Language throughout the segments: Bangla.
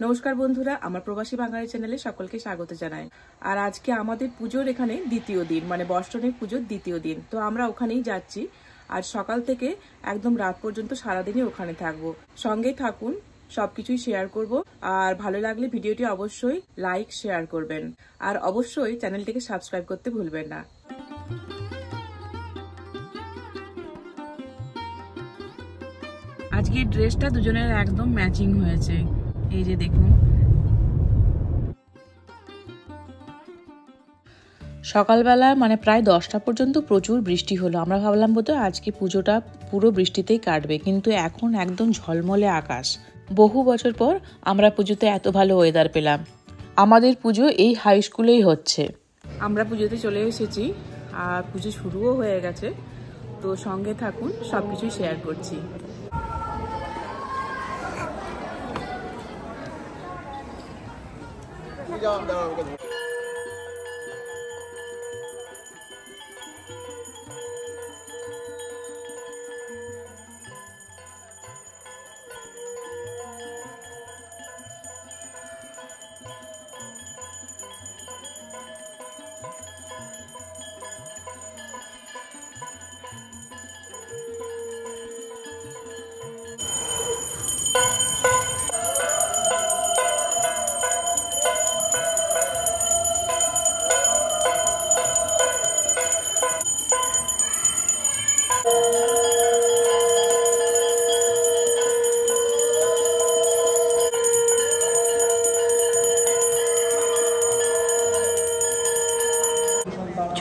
নমস্কার বন্ধুরা, আমার প্রবাসী বাঙালি চ্যানেলে সকলকে স্বাগত জানাই। আর আজকে আমাদের পুজোর এখানে দ্বিতীয় দিন, মানে বষ্টনের পুজোর দ্বিতীয় দিন। তো আমরা ওখানেই যাচ্ছি। আজ সকাল থেকে একদম রাত পর্যন্ত সারাদিনই ওখানে থাকবো। সঙ্গেই থাকুন, সবকিছুই শেয়ার করব। আর ভালো লাগলে ভিডিওটি অবশ্যই লাইক শেয়ার করবেন, আর অবশ্যই চ্যানেলটিকে সাবস্ক্রাইব করতে ভুলবেন না। আজকে ড্রেসটা দুজনের একদম ম্যাচিং হয়েছে, এই যে দেখুন। সকালবেলা মানে প্রায় 10টা পর্যন্ত প্রচুর বৃষ্টি হলো। আমরা ভাবলাম বোধহয় আজকে পুজোটা পুরো বৃষ্টিতেই কাটবে, কিন্তু এখন একদম ঝলমলে আকাশ। বহু বছর পর আমরা পুজোতে এত ভালো ওয়েদার পেলাম। আমাদের পুজো এই হাই স্কুলেই হচ্ছে। আমরা পুজোতে চলে এসেছি আর পুজো শুরুও হয়ে গেছে। তো সঙ্গে থাকুন, সবকিছুই শেয়ার করছি।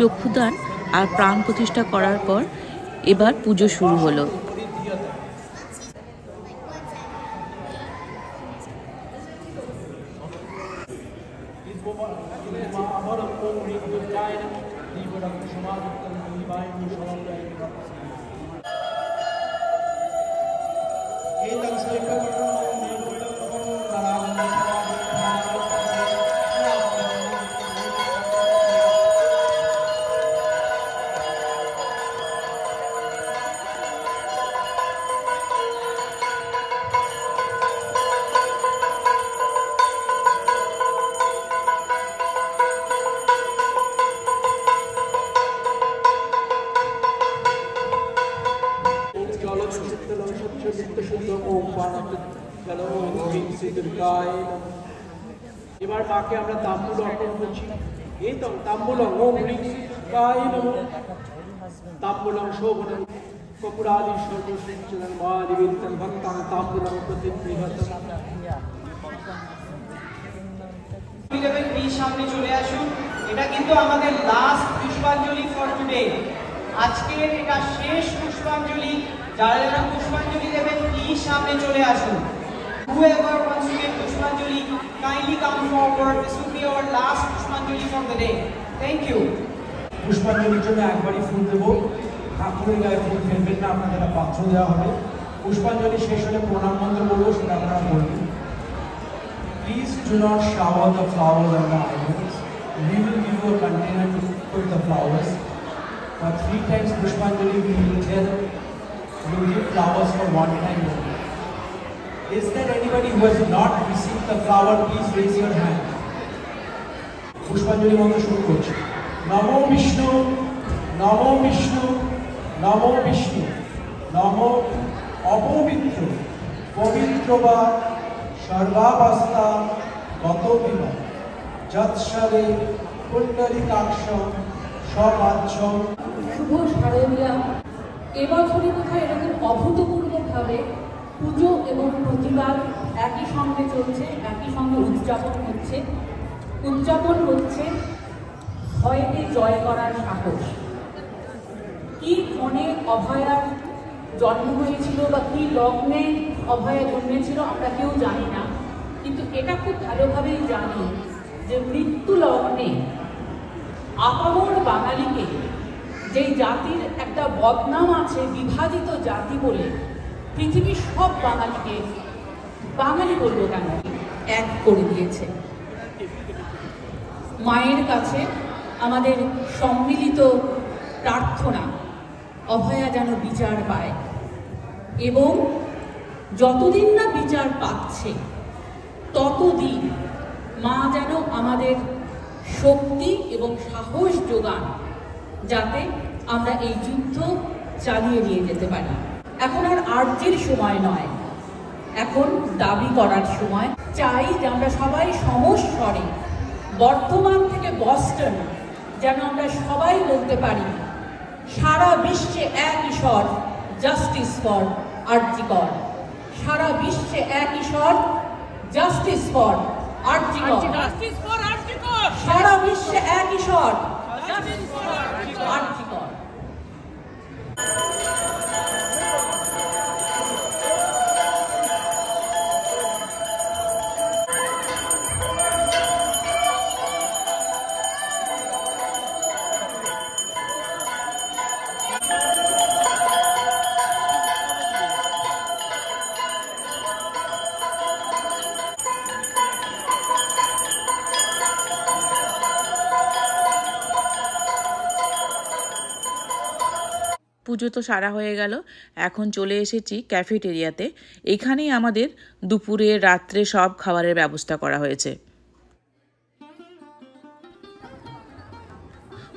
চক্ষুদান আর প্রাণ প্রতিষ্ঠা করার পর এবার পুজো শুরু হলো। এবার মাকে আমরা তাম্বুল অর্পণ করছি। এই তো তাম্বুলং ওম হ্রিং সিদ্ধায় নমঃ তাম্বুলং শোভনং কপুরাদি সর্বসঞ্চলং মাদিবিত্তং ভক্তাং তাম্বুলং প্রতিগৃহতং। প্লিজ সামনে চলে আসুন। এটা কিন্তু আমাদের লাস্ট পুষ্পাঞ্জলি ফর টুডে। আজকের এটা শেষ পুষ্পাঞ্জলি। যারা যারা পুষ্পাঞ্জলি দেবেন প্লিজ সামনে চলে আসুন। Whoever wants to give Pushpanjali, kindly come forward. This will be our last Pushpanjali for the day. Thank you. পুষ্পাঞ্জলির জন্য একবারই ফুল দেব। ঠাকুরের গায়ে ফুল ফেলবেন না, আপনাদের পাত্র দেওয়া হবে। পুষ্পাঞ্জলি শেষ হলে প্রণাম মন্ত্র বলবো, সেটা আপনারা বলবেন। Please do not shower the flowers on the idols. We will give you a container to put the flowers. For 3 times Pushpanjali we will tell you give flowers for 1 time only. Is there anybody who has not received the flower? Please raise your hand. পুষ্পাঞ্জলি মন্ত্র শুরু করছি। নমো বিষ্ণু, নমো বিষ্ণু, নমো বিষ্ণু, নমো অপবিত্র পবিত্র বা সর্বাবস্থা গত বিবা যৎসরে পুণ্ডরীকাক্ষ সমাচ্ছ। শুভ শারদীয়া। এবছরে কোথায় এরকম অভূতপূর্বভাবে পুজো এবং প্রতিবাদ একই সঙ্গে চলছে, একই সঙ্গে উদযাপন হচ্ছে ভয়কে জয় করার সাহস। কি ক্ষণে অভয়ার জন্ম হয়েছিল বা কি লগ্নে অভয়া জন্মেছিল আমরা কেউ জানি না, কিন্তু এটা খুব ভালোভাবেই জানি যে মৃত্যু লগ্নে আপামর বাঙালিকে, যেই জাতির একটা বদনাম আছে বিভাজিত জাতি বলে, পৃথিবীর সব বাঙালিকে, বাঙালি বলবো কেন, এক করে দিয়েছে। মায়ের কাছে আমাদের সম্মিলিত প্রার্থনা অভয়া যেন বিচার পায়, এবং যতদিন না বিচার পাচ্ছে ততদিন মা যেন আমাদের শক্তি এবং সাহস যোগান, যাতে আমরা এই যুদ্ধ চালিয়ে নিয়ে যেতে পারি। এখন আর আর্জির সময় নয়, এখন দাবি করার সময়। চাই যে আমরা সবাই সমস্বরে বর্ধমান থেকে বস্টন যেন আমরা সবাই বলতে পারি, সারা বিশ্বে একই স্বর, জাস্টিস ফর আরজি কর। সারা বিশ্বে একই স্বর, জাস্টিস ফর আরজি কর। সারা বিশ্বে একই স্বর, জাস্টিস ফর আরজি কর। পুজো তো সারা হয়ে গেল, এখন চলে এসেছি ক্যাফেটেরিয়াতে। এখানেই আমাদের দুপুরে রাত্রে সব খাবারের ব্যবস্থা করা হয়েছে।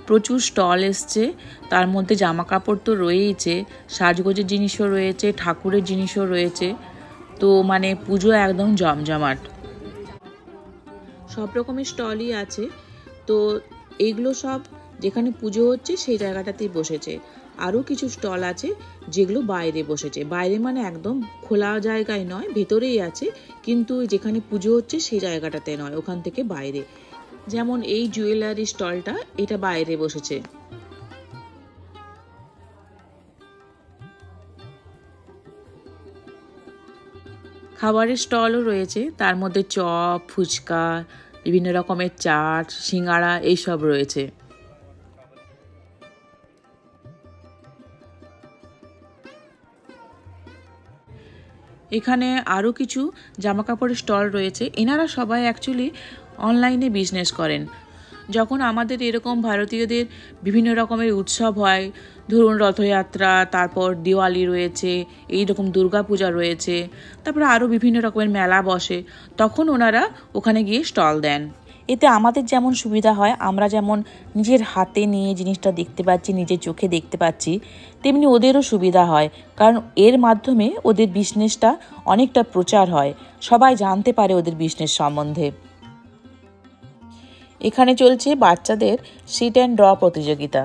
প্রচুর স্টল এসছে, তার মধ্যে জামা কাপড় তো রয়েইছে, সাজগোজের জিনিসও রয়েছে, ঠাকুরের জিনিসও রয়েছে। তো মানে পুজো একদম জমজমাট, সব রকমের স্টলই আছে। তো এইগুলো সব যেখানে পুজো হচ্ছে সেই জায়গাটাতেই বসেছে। আরও কিছু স্টল আছে যেগুলো বাইরে বসেছে, বাইরে মানে একদম খোলা জায়গায় নয়, ভেতরেই আছে, কিন্তু যেখানে পুজো হচ্ছে সেই জায়গাটাতে নয়, ওখান থেকে বাইরে। যেমন এই জুয়েলারি স্টলটা, এটা বাইরে বসেছে। খাবারের স্টলও রয়েছে, তার মধ্যে চপ, ফুচকা, বিভিন্ন রকমের চাট, সিঙ্গাড়া এইসব রয়েছে। এখানে আরও কিছু জামা কাপড়ের স্টল রয়েছে। এনারা সবাই অ্যাকচুয়ালি অনলাইনে বিজনেস করেন। যখন আমাদের এরকম ভারতীয়দের বিভিন্ন রকমের উৎসব হয়, ধরুন রথযাত্রা, তারপর দিওয়ালি রয়েছে, এইরকম দুর্গাপূজা রয়েছে, তারপরে আরও বিভিন্ন রকমের মেলা বসে, তখন ওনারা ওখানে গিয়ে স্টল দেন। এতে আমাদের যেমন সুবিধা হয়, আমরা যেমন নিজের হাতে নিয়ে জিনিসটা দেখতে পাচ্ছি, নিজের চোখে দেখতে পাচ্ছি, তেমনি ওদেরও সুবিধা হয়, কারণ এর মাধ্যমে ওদের বিজনেসটা অনেকটা প্রচার হয়, সবাই জানতে পারে ওদের বিজনেস সম্বন্ধে। এখানে চলছে বাচ্চাদের সিট অ্যান্ড ড্র প্রতিযোগিতা।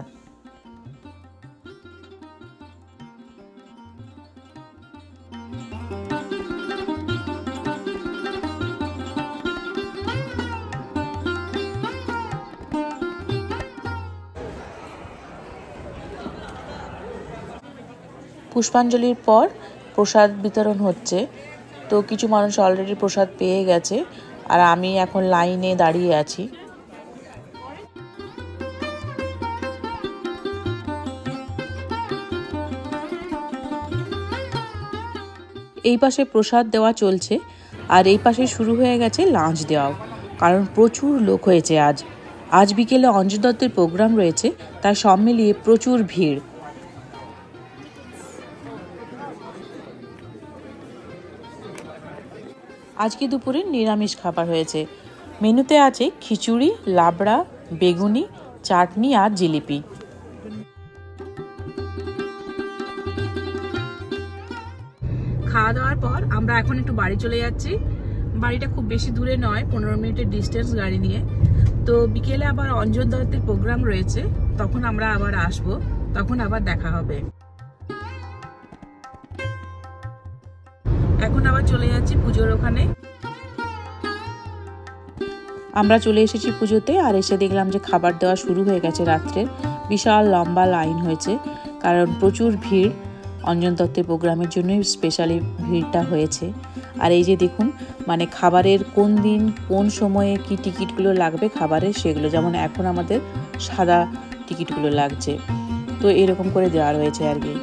পুষ্পাঞ্জলির পর প্রসাদ বিতরণ হচ্ছে। তো কিছু মানুষ অলরেডি প্রসাদ পেয়ে গেছে, আর আমি এখন লাইনে দাঁড়িয়ে আছি। এই পাশে প্রসাদ দেওয়া চলছে, আর এই পাশে শুরু হয়ে গেছে লাঞ্চ দেওয়াও, কারণ প্রচুর লোক হয়েছে আজ বিকেলে অঞ্জন দত্তের প্রোগ্রাম রয়েছে, তাই সব মিলিয়ে প্রচুর ভিড়। আজকে দুপুরে নিরামিষ খাবার হয়েছে। মেনুতে আছে খিচুড়ি, লাবড়া, বেগুনি, চাটনি আর জিলিপি। খাওয়া দাওয়ার পর আমরা এখন একটু বাড়ি চলে যাচ্ছি। বাড়িটা খুব বেশি দূরে নয়, 15 মিনিটের ডিস্টেন্স গাড়ি নিয়ে। তো বিকেলে আবার অঞ্জন দত্তের প্রোগ্রাম রয়েছে, তখন আমরা আবার আসবো, তখন আবার দেখা হবে। এখন আবার চলে যাচ্ছি পুজোর ওখানে। আমরা চলে এসেছি পুজোতে, আর এসে দেখলাম যে খাবার দেওয়া শুরু হয়ে গেছে রাত্রে। বিশাল লম্বা লাইন হয়েছে, কারণ প্রচুর ভিড়। অঞ্জন দত্তের প্রোগ্রামের জন্যই স্পেশালি ভিড়টা হয়েছে। আর এই যে দেখুন, মানে খাবারের কোন দিন কোন সময়ে কি টিকিটগুলো লাগবে খাবারের, সেগুলো যেমন এখন আমাদের সাদা টিকিটগুলো লাগছে, তো এরকম করে দেওয়া রয়েছে আর কি।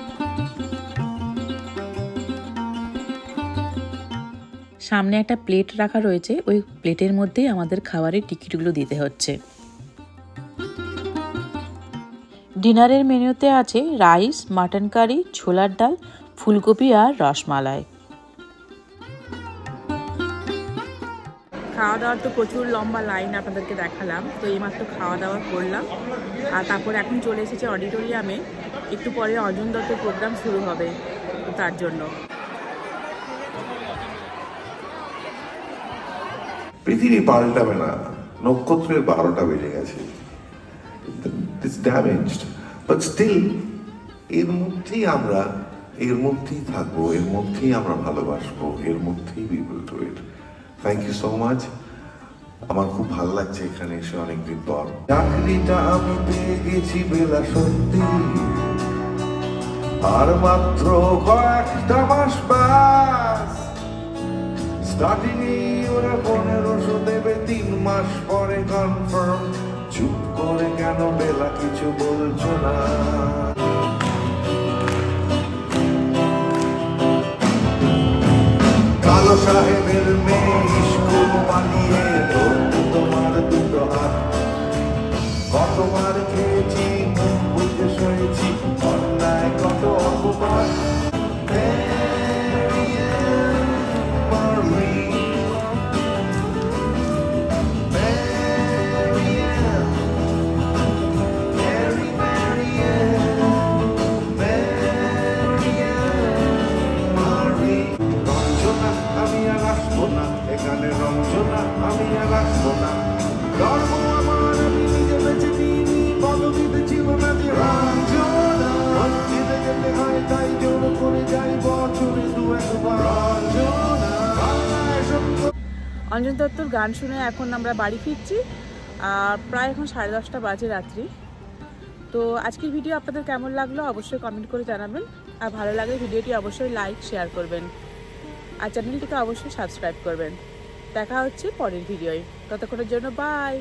সামনে একটা প্লেট রাখা রয়েছে, ওই প্লেটের মধ্যেই আমাদের খাবারের টিকিটগুলো দিতে হচ্ছে। ডিনারের মেনুতে আছে রাইস, মাটন কারি, ছোলার ডাল, ফুলকপি আর রসমালাই। খাওয়া দাওয়ার তো প্রচুর লম্বা লাইন আপনাদেরকে দেখালাম। তো এইমাত্র খাওয়া দাওয়া করলাম, আর তারপর এখন চলে এসেছে অডিটোরিয়ামে। একটু পরে অঞ্জন দত্তের প্রোগ্রাম শুরু হবে, তার জন্য। পৃথিবী পাল্টাবে না, নক্ষত্রের 12টা বেজে গেছে, ইটস ড্যামেজড, বাট স্টিল এর মধ্যেই আমরা, এর মধ্যেই থাকবো, এর মধ্যেই আমরা ভালোবাসবো, এর মধ্যেই we will do it. Thank you so much. আমার খুব ভালো লাগছে এখানে এসে অনেকদিন পর। চাকরিটা আমি পেয়ে গেছি বেলা সত্যি, আর মাত্র কয়েকটা মাস বাস। স্টার্টিং ওরা 1500 দেবে, 3 মাস পরে কনফার্ম। চুপ করে কেন বেলা কিছু বলছো না? কালো সাহেবের মেয়ে স্কুল বানিয়ে ধরতে তোমার দুটো হাত। কতবার খেয়েছি, মুখ বুঝে সয়েছি, অন্যায় কত অপবাদ। এখানে রঞ্জনা আমি আর আসবো না, ধর্ম আমার আমি নিজে বেঁচে নিইনি, পদবিতে ছিল না যে রঞ্জনা। রঞ্জিতে যেতে হয় তাই জোর করে যাই বছরে 2-1 রঞ্জনা। অঞ্জন দত্তর গান শুনে এখন আমরা বাড়ি ফিরছি, আর প্রায় এখন 10:30 বাজে রাত্রি। তো আজকের ভিডিও আপনাদের কেমন লাগলো অবশ্যই কমেন্ট করে জানাবেন, আর ভালো লাগলে ভিডিওটি অবশ্যই লাইক শেয়ার করবেন, আর চ্যানেলটিকে অবশ্যই সাবস্ক্রাইব করবেন। দেখা হচ্ছে পরের ভিডিওয়, ততক্ষণের জন্য বাই।